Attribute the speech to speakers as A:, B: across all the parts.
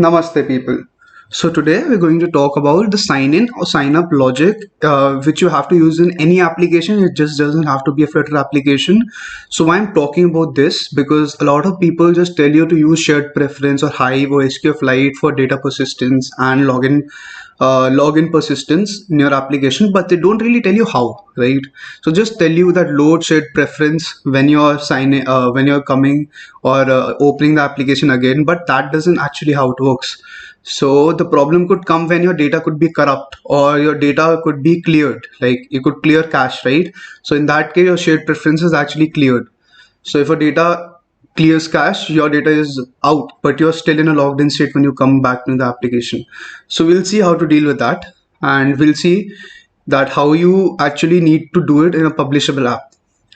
A: Namaste people. So today we're going to talk about the sign in or sign up logic which you have to use in any application. It just doesn't have to be a Flutter application. So why I'm talking about this, because a lot of people just tell you to use shared preference or Hive or SQLite for data persistence and login persistence in your application, but they don't really tell you how, right? So just tell you that load shared preference when you're signing when you're coming or opening the application again, but that doesn't actually how it works. So the problem could come when your data could be corrupt or your data could be cleared, like you could clear cache, right? So in that case your shared preference is actually cleared. So if a data clears cache, your data is out, but you're still in a logged in state when you come back to the application. So we'll see how to deal with that, and we'll see that how you actually need to do it in a publishable app.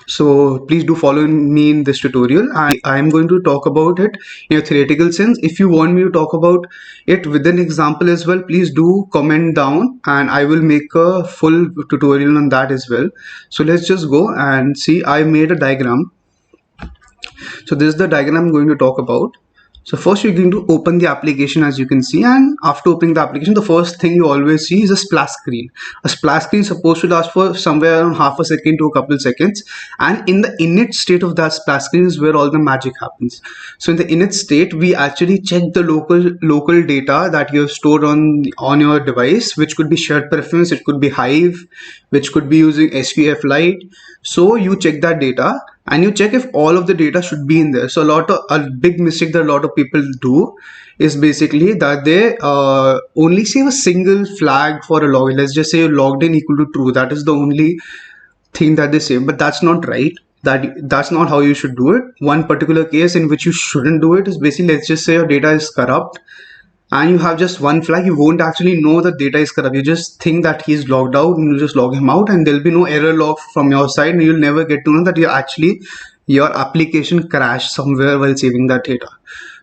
A: So please do follow me in this tutorial. I am going to talk about it in a theoretical sense. If you want me to talk about it with an example as well, please do comment down and I will make a full tutorial on that as well. So let's just go and see. I made a diagram. So this is the diagram I'm going to talk about. So first you're going to open the application, as you can see, and after opening the application, the first thing you always see is a splash screen. A splash screen is supposed to last for somewhere around half a second to a couple seconds, and in the init state of that splash screen is where all the magic happens. So in the init state, we actually check the local data that you have stored on your device, which could be shared preference, it could be Hive, which could be using SQLite. So you check that data and you check if all of the data should be in there. So a big mistake that a lot of people do is basically that they only save a single flag for a login. Let's just say logged in equal to true. That is the only thing that they save, but that's not right. That's not how you should do it. One particular case in which you shouldn't do it is basically, let's just say your data is corrupt and you have just one flag. You won't actually know that data is corrupt. You just think that he's logged out and you just log him out, and there'll be no error log from your side, and you'll never get to know that your application crashed somewhere while saving that data.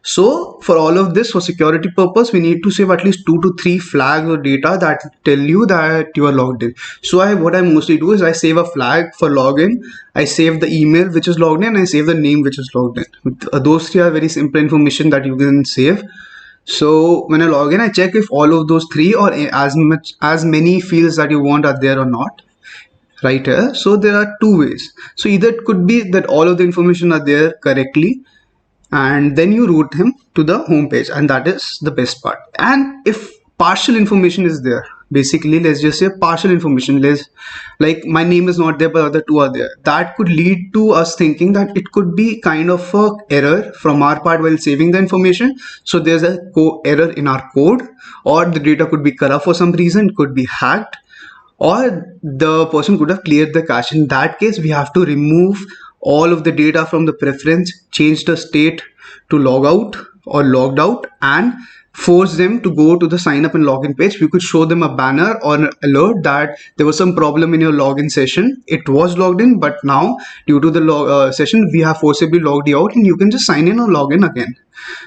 A: So for all of this, for security purpose, we need to save at least 2 to 3 flags of data that tell you that you are logged in. So what I mostly do is I save a flag for login, I save the email which is logged in, and I save the name which is logged in. Those three are very simple information that you can save. So when I log in, I check if all of those three or as many fields that you want are there or not, right here. So there are two ways. So either it could be that all of the information are there correctly, and then you route him to the home page, and that is the best part. And if partial information is there, basically let's just say partial information, like my name is not there but other two are there, that could lead to us thinking that it could be kind of a error from our part while saving the information. So there's a error in our code, or the data could be corrupt for some reason, it could be hacked, or the person could have cleared the cache. In that case, we have to remove all of the data from the preference, change the state to log out or logged out, and force them to go to the sign up and login page. We could show them a banner or an alert that there was some problem in your login session. It was logged in, but now due to the session, we have forcibly logged you out, and you can just sign in or log in again.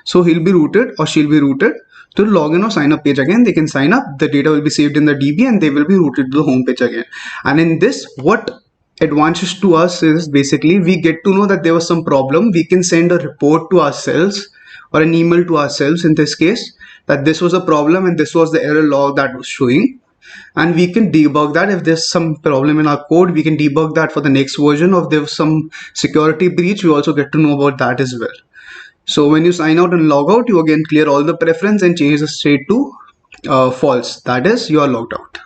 A: So he'll be routed or she'll be routed to login or sign up page again. They can sign up, the data will be saved in the DB, and they will be routed to the home page again. And in this, what advantage to us is basically we get to know that there was some problem. We can send a report to ourselves or an email to ourselves in this case, that this was a problem and this was the error log that was showing, and we can debug that. If there's some problem in our code, we can debug that for the next version. If there's some security breach, we also get to know about that as well. So when you sign out and log out, you again clear all the preference and change the state to false, that is you are logged out.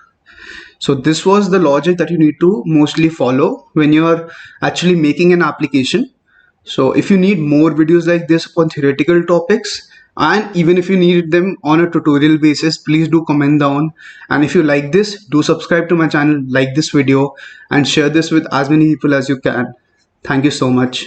A: So this was the logic that you need to mostly follow when you're actually making an application. So if you need more videos like this on theoretical topics, and even if you need them on a tutorial basis, please do comment down. And if you like this, do subscribe to my channel, like this video, and share this with as many people as you can. Thank you so much.